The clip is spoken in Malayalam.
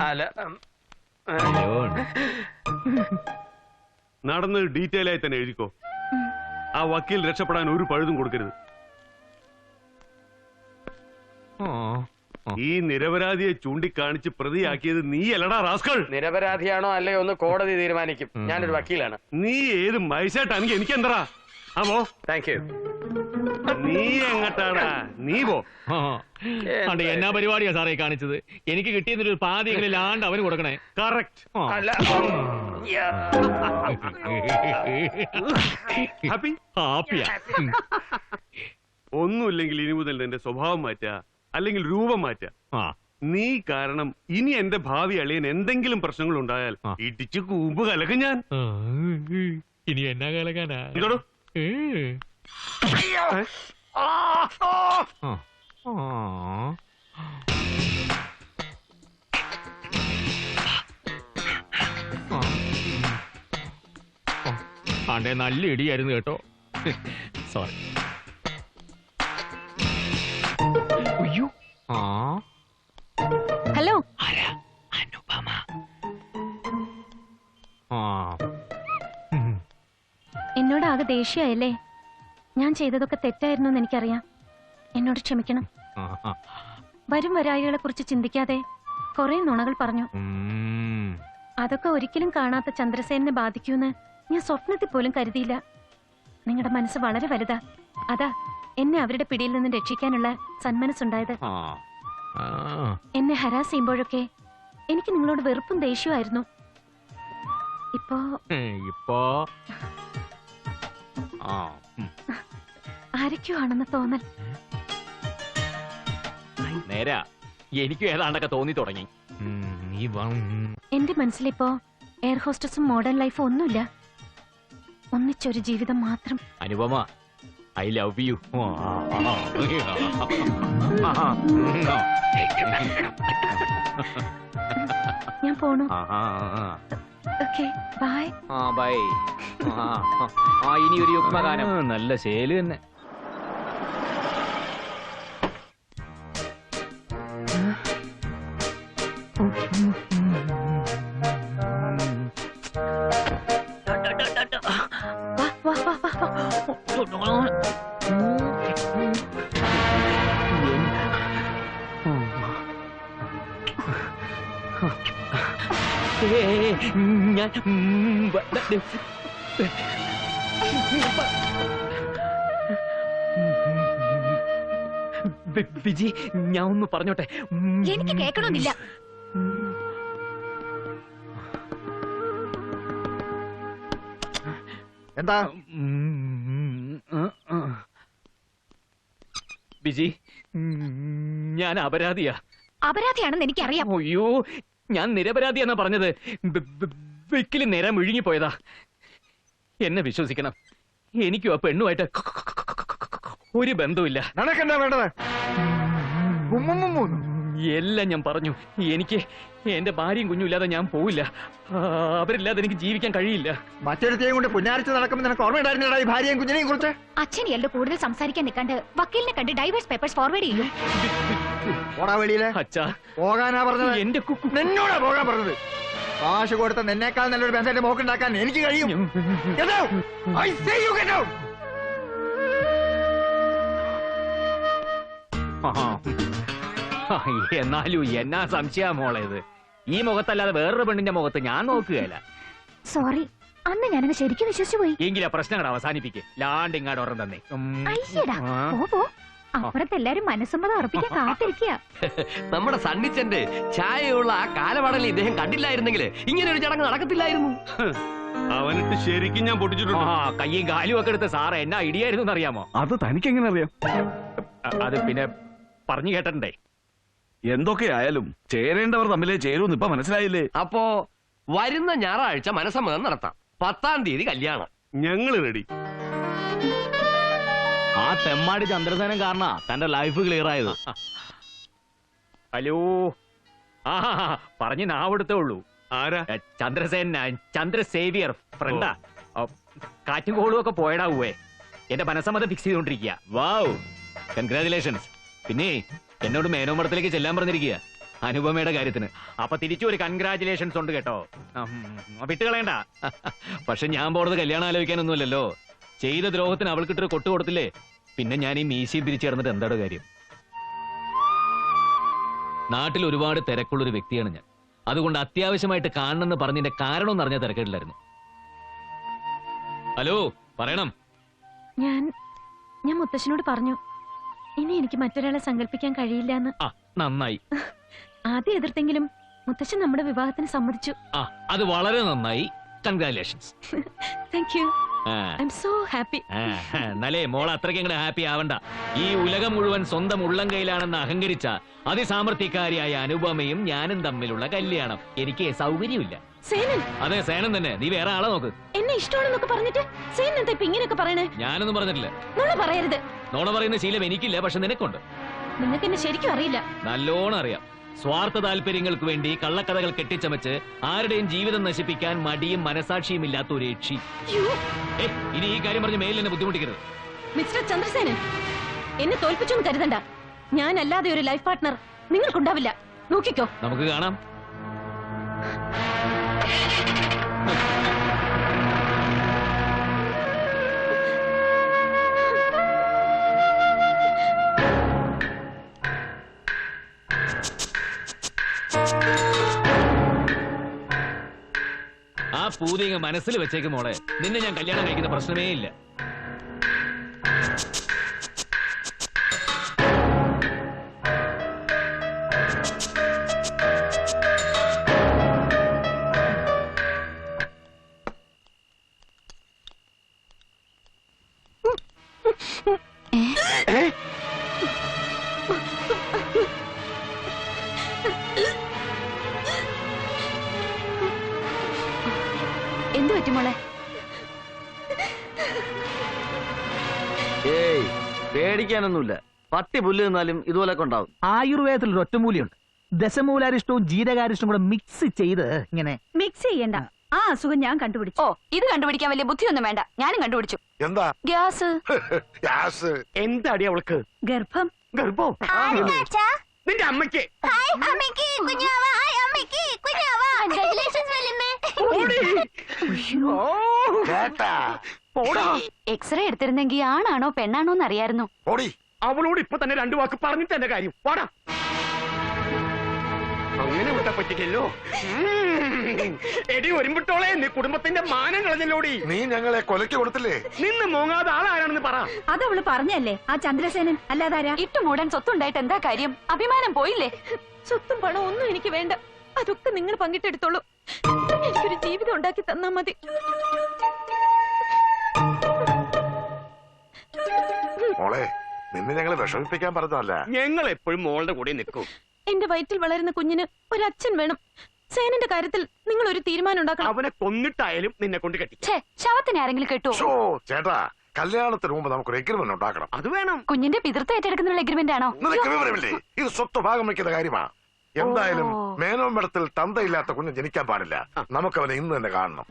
അല്ല നടന്ന് ഡീറ്റെയിൽ ആയി തന്നെ എഴുതിക്കോ. ആ വക്കീൽ രക്ഷപ്പെടാൻ ഒരു പഴുതും കൊടുക്കരുത്. ഈ നിരപരാധിയെ ചൂണ്ടിക്കാണിച്ച് പ്രതിയാക്കിയത് നീ അല്ലടാ റാസ്കൾ. നിരപരാധിയാണോ അല്ലയോ ഒന്ന് കോടതി തീരുമാനിക്കും. ഞാനൊരു വക്കീലാണ്. നീ ഏത് മൈസായിട്ടാണെങ്കിൽ എനിക്ക് എന്താ അപ്പോ. Thank you. നീ എങ്ങട്ടാടാ? നീ പോ. എന്നാ പരിപാടിയാ സാറേ കാണിച്ചത്? എനിക്ക് കിട്ടിയതിന്റെ ഒരു പാതിയെങ്കിലാണ്ട് അവന് കൊടുക്കണേ. കറക്റ്റ്. ഹാപ്പി? ഹാപ്പിയാ. ഒന്നുമില്ലെങ്കിൽ ഇനി മുതൽ എന്റെ സ്വഭാവം മാറ്റാ, അല്ലെങ്കിൽ രൂപം മാറ്റാ. നീ കാരണം ഇനി എന്റെ ഭാവി അളിയൻ എന്തെങ്കിലും പ്രശ്നങ്ങൾ ഉണ്ടായാൽ ഇടിച്ചു കൂമ്പ് കലക്കും ഞാൻ. ഇനി എന്നാ കലക്കാനാ? ഇതോടോ ആണ്ടെ നല്ല ഇടിയായിരുന്നു കേട്ടോ. സോറി. ഹലോ. അനുപമ. എന്നോടാകെ ദേഷ്യായല്ലേ? ഞാൻ ചെയ്തതൊക്കെ തെറ്റായിരുന്നു എന്ന് എനിക്കറിയാം. എന്നോട് ക്ഷമിക്കണം. വരും വരായികളെ കുറിച്ച് ചിന്തിക്കാതെ കുറെ നുണകൾ പറഞ്ഞു. അതൊക്കെ ഒരിക്കലും കാണാത്ത ചന്ദ്രസേനെ ബാധിക്കൂന്ന് ഞാൻ സ്വപ്നത്തിൽ പോലും കരുതിയില്ല. നിങ്ങളുടെ മനസ്സ് വളരെ വലുതാ. അതാ എന്നെ അവരുടെ പിടിയിൽ നിന്ന് രക്ഷിക്കാനുള്ള സന്മനസ്സുണ്ടായത്. എന്നെ ഹരാസ് ചെയ്യുമ്പോഴൊക്കെ എനിക്ക് നിങ്ങളോട് വെറുപ്പും ദേഷ്യമായിരുന്നു. ഇപ്പോ ആരൊക്കെയോ ആണെന്ന് തോന്നൽ. നേരാ, എനിക്കും ഏതാണ്ടൊക്കെ തോന്നി തുടങ്ങി. എന്റെ മനസ്സിലിപ്പോ എയർ ഹോസ്റ്റസും മോഡേൺ ലൈഫും ഒന്നുമില്ല. ഒന്നിച്ചൊരു ജീവിതം മാത്രം. Anupama, I love you. ഞാൻ പോണു. Okay, bye. ബൈ. ഇനി ഒരു യുഗ്മഗാനം. നല്ല ശേല് തന്നെ. വിജി, ഞാൻ ഒന്ന് പറഞ്ഞോട്ടെ? എനിക്ക് കേൾക്കണമെന്നില്ല. എന്താ വിജി? ഞാൻ അപരാധിയാ. അപരാധിയാണെന്ന് എനിക്കറിയാം. അയ്യോ, ഞാൻ നിരപരാധിയാന്നാ പറഞ്ഞത്. വെക്കില് നേരം വിഴുങ്ങിപ്പോയതാ. എന്നെ വിശ്വസിക്കണം. എനിക്കും ആ പെണ്ണുമായിട്ട് ഒരു ബന്ധവുമില്ല. നിനക്കെന്താ വേണ്ടത്? എല്ലാം ഞാൻ പറഞ്ഞു. എനിക്ക് എന്റെ ഭാര്യയും കുഞ്ഞും ഇല്ലാതെ ഞാൻ പോവില്ല. അവരില്ലാതെ എനിക്ക് ജീവിക്കാൻ കഴിയില്ല. മറ്റൊരുത്തേയും കൊണ്ട് പുന്നാരിച്ച് നടക്കുമ്പോൾ നിനക്ക് ഓർമ്മയുണ്ടായിരുന്നടാ ഈ ഭാര്യയും കുഞ്ഞിനെയും കുറിച്ച്? അച്ഛൻ ഇയാളുടെ കൂടുതൽ സംസാരിക്കാൻ നിൽക്കാണ്ട് വക്കീലിനെ കണ്ട് ഡൈവേഴ്സ് പേപ്പേഴ്സ് ഫോർവേഡ് ചെയ്യൂ. പോടാ വെളിയിലെ. അച്ഛാ, പോകാനാ പറഞ്ഞത്? എന്റെ നിന്നോടാ പോകാൻ പറഞ്ഞത്. കാശ് കൊടുത്ത നിന്നേക്കാൾ നല്ലൊരു ബന്ധത്തിന്റെ മോക്കുണ്ടാക്കാൻ എനിക്ക് കഴിയും. എന്നാലും എന്നാ സംശയാ മോളേത്? ഈ മുഖത്തല്ലാതെ വേറൊരു പെണ്ണിന്റെ മുഖത്ത് ഞാൻ നോക്കുകയല്ല. സോറി, അന്ന് ഞാനങ്ങ് ശരിക്കും വിശ്വസിച്ചു പോയി. എങ്കിലാ പ്രശ്നങ്ങൾ അവസാനിപ്പിക്കേ. ലാണ്ടിങ്ങാട് ഉറം തന്നെ. അപ്പുറത്തെല്ലാരും മനസ്സമ്മതം ഉറപ്പിക്കാൻ കാത്തിരിക്കുക. നമ്മുടെ സണ്ണിച്ചന്റെ ചായയുള്ള ആ കാലവടലിൽ ഇദ്ദേഹം കണ്ടില്ലായിരുന്നെങ്കിൽ ഇങ്ങനെ ഒരു ചടങ്ങ് നടക്കത്തില്ലായിരുന്നു. അവനിട്ട് ശരിക്കും ഞാൻ പൊട്ടിച്ചിട്ടുണ്ട്. കയ്യും കാലും ഒക്കെ എടുത്ത് സാറ് എന്നാ ഇടിയായിരുന്നു എന്നറിയാമോ? അത് തനിക്ക് എങ്ങനെ അറിയാം? അത് പിന്നെ പറഞ്ഞു കേട്ടിട്ടുണ്ടേ. എന്തൊക്കെയായാലും ചേരേണ്ടവർ തമ്മിലേ ചേരൂന്ന് ഇപ്പൊ മനസ്സിലായില്ലേ? അപ്പോ വരുന്ന ഞായറാഴ്ച മനസ്സമ്മതം നടത്താം. 10-ാം തീയതി കല്യാണം. ഞങ്ങള് റെഡി. ആ തെമ്മാടി ചന്ദ്രസേനം കാരണ തന്റെ ലൈഫ് ക്ലിയർ ആയത്. ഹലോ, പറഞ്ഞ് നാവെടുത്തേ ഉള്ളൂ. ആരാ? ചന്ദ്രസേന, ചന്ദ്രസേവിയർ ഫ്രണ്ടാ. കാറ്റും കോളും ഒക്കെ പോയടാവേ. എന്റെ മനസ്സമ്മതം ഫിക്സ് ചെയ്തോണ്ടിരിക്കുക. വാവ്, കൺഗ്രാജുലേഷൻസ്. പിന്നെ എന്നോട് മേനോമടത്തിലേക്ക് ചെല്ലാൻ പറഞ്ഞിരിക്കുക അനുപമയുടെ കാര്യത്തിന്. അപ്പൊ തിരിച്ചു ഒരു കൺഗ്രാചുലേഷൻസ് ഉണ്ട് കേട്ടോ. വിട്ടുകളയണ്ട. പക്ഷെ ഞാൻ പോണത് കല്യാണം ആലോചിക്കാനൊന്നുമല്ലല്ലോ. ചെയ്ത ദ്രോഹത്തിന് അവൾക്കിട്ടൊരു കൊട്ടു കൊടുത്തില്ലേ, പിന്നെ ഞാൻ ഈ മീശയും പിരിച്ചു കിടന്നിട്ട് എന്താണ് കാര്യം? നാട്ടിൽ ഒരുപാട് തിരക്കുള്ളൊരു വ്യക്തിയാണ് ഞാൻ. അതുകൊണ്ട് അത്യാവശ്യമായിട്ട് കാണണമെന്ന് പറഞ്ഞതിന്റെ കാരണം എന്ന് അറിഞ്ഞാൽ തിരക്കില്ലായിരുന്നു. ഹലോ, പറയണം. ഞാൻ മുത്തശ്ശനോട് പറഞ്ഞു, ഇനി എനിക്ക് മറ്റൊരാളെ സങ്കല്പിക്കാൻ കഴിയില്ല എന്ന്. ആ, നന്നായി. ആദ്യം എതിർത്തെങ്കിലും മുത്തശ്ശൻ നമ്മുടെ വിവാഹത്തിന് സമ്മതിച്ചു. ആ, അത് വളരെ നന്നായി. Congratulations. Thank you. I M so happy. എന്നാലേ മോൾ അത്രയ്ക്ക് ഇങ്ങനെ ഹാപ്പി ആവണ്ട. ഈ ഉലകം മുഴുവൻ സ്വന്തം ഉള്ളം കയ്യിലാണെന്ന് അഹങ്കരിച്ച അതിസാമർത്ഥ്യക്കാരിയായ അനുപമയും ഞാനും തമ്മിലുള്ള കല്യാണം എനിക്ക് സൗകര്യമില്ല. സേനൻ? അതെ, സേനൻ തന്നെ. നീ വേറെ ആളെ നോക്ക്. എന്നെ ഇഷ്ടമാണെന്നൊക്കെ പറഞ്ഞിട്ട് സേനൻ എന്താ ഇപ്പൊ ഇങ്ങനെയൊക്കെ പറയണേ? ഞാനൊന്നും പറഞ്ഞിട്ടില്ല. നുണ പറയരുത്. നോണ പറയുന്ന ശീലം എനിക്കില്ല, പക്ഷെ നിനക്കുണ്ട്. നിങ്ങൾക്ക് എന്നെ ശരിക്കും അറിയില്ല. നല്ലോണം അറിയാം. സ്വാർത്ഥ താല്പര്യങ്ങൾക്ക് വേണ്ടി കള്ളക്കഥകൾ കെട്ടിച്ചമച്ച് ആരുടെയും ജീവിതം നശിപ്പിക്കാൻ മടിയും മനസാക്ഷിയും ഇല്ലാത്ത ഒരു യക്ഷി. ഇനി ഈ കാര്യം പറഞ്ഞ് മേലിൽ എന്നെ ബുദ്ധിമുട്ടിക്കരുത്. മിസ്റ്റർ ചന്ദ്രസേനൻ, എന്നെ തോൽപ്പിച്ചൊന്നും കരുതണ്ട. ഞാനല്ലാതെ ഒരു ലൈഫ് പാർട്ട്ണർ നിങ്ങൾക്കുണ്ടാവില്ല. നോക്കിക്കോ. നമുക്ക് കാണാം. ആ പൂതിങ്ങ മനസ്സിൽ വെച്ചേക്ക് മോളെ. നിന്നെ ഞാൻ കല്യാണം കഴിക്കുന്ന പ്രശ്നമേ ഇല്ല. എന്തു പറ്റും മോളെ? ഏയ്, പേടിക്കാനൊന്നുമില്ല. പട്ടി പുല്ല് നിന്നാലും ഇതുപോലൊക്കെ ഉണ്ടാവും. ആയുർവേദത്തിൽ ഒരു ഒറ്റമൂലിയുണ്ട്. ദശമൂലാരിഷ്ടവും ജീരകാരിഷ്ടവും കൂടെ മിക്സ് ചെയ്ത് ഇങ്ങനെ. മിക്സ് ചെയ്യണ്ട. ആ അസുഖം ഞാൻ കണ്ടുപിടിച്ചു. ഓ, ഇത് കണ്ടുപിടിക്കാൻ വലിയ ബുദ്ധിയൊന്നും വേണ്ട. ഞാനും കണ്ടുപിടിച്ചു. എന്താ? ഗ്യാസ്. ഗ്യാസ്? എന്താടി അവൾക്ക്? ഗർഭം. ഗർഭം? നിന്റെ അമ്മയ്ക്ക്? എക്സ്റേ എടുത്തിരുന്നെങ്കിൽ ആണാണോ പെണ്ണാണോ എന്നറിയായിരുന്നു. അവളോട് ഇപ്പൊ തന്നെ 2 വാക്ക് പറഞ്ഞിട്ട് എന്റെ കാര്യം. വാടാ. അങ്ങനെ വിട്ടാ പറ്റില്ലല്ലോ. എടി ഒരുമ്പിട്ടോളെ, നീ കുടുംബത്തിന്റെ മാനം കളഞ്ഞല്ലോടി. നീ ഞങ്ങളെ കൊലയ്ക്ക് കൊടുത്തില്ലേ? നിന്ന് മോങ്ങാതെ ആളാരാണെന്ന് പറ. അതവള് പറഞ്ഞല്ലേ, ആ ചന്ദ്രസേനൻ. അല്ലാതാരാ? ഇട്ടുമൂടാൻ സ്വത്തുണ്ടായിട്ട് എന്താ കാര്യം? അഭിമാനം പോയില്ലേ? സ്വത്തും പണവും ഒന്നും എനിക്ക് വേണ്ട. അതൊക്കെ നിങ്ങൾ പങ്കിട്ടെടുത്തോളൂ. എനിക്കൊരു ജീവിതം ഉണ്ടാക്കി തന്നാ മതി. മോളെ, നിന്നെ ഞങ്ങളെ വിഷമിപ്പിക്കാൻ പറഞ്ഞതല്ല. ഞങ്ങൾ എപ്പോഴും മോളുടെ കൂടെ നിൽക്കും. എന്റെ വയറ്റിൽ വളരുന്ന കുഞ്ഞിന് ഒരു അച്ഛൻ വേണം. സേനന്റെ കാര്യത്തിൽ നിങ്ങൾ ഒരു തീരുമാനം ഉണ്ടാക്കണം. അവനെ കൊന്നിട്ടായാലും നിന്നെ കൊണ്ട് കെട്ടി. ശവത്തിന് ആരെങ്കിലും കെട്ടുവോ? ചേട്ടാ, കല്യാണത്തിന് മുമ്പ് നമുക്കൊരു എഗ്രിമെന്റ് ഉണ്ടാക്കണം. അത് വേണം. കുഞ്ഞിന്റെ പിതൃത്വം ഏറ്റെടുക്കുന്ന എഗ്രിമെന്റ് ആണോ? നിനക്ക് വിവരമില്ലേ? ഇത് സ്വത്ത് ഭാഗം വയ്ക്കുന്ന കാര്യമാ. എന്തായാലും മേനോൻ മഠത്തിൽ തന്തയില്ലാത്ത കുഞ്ഞ് ജനിക്കാൻ പാടില്ല. നമുക്കവനെ ഇന്ന് തന്നെ കാണണം.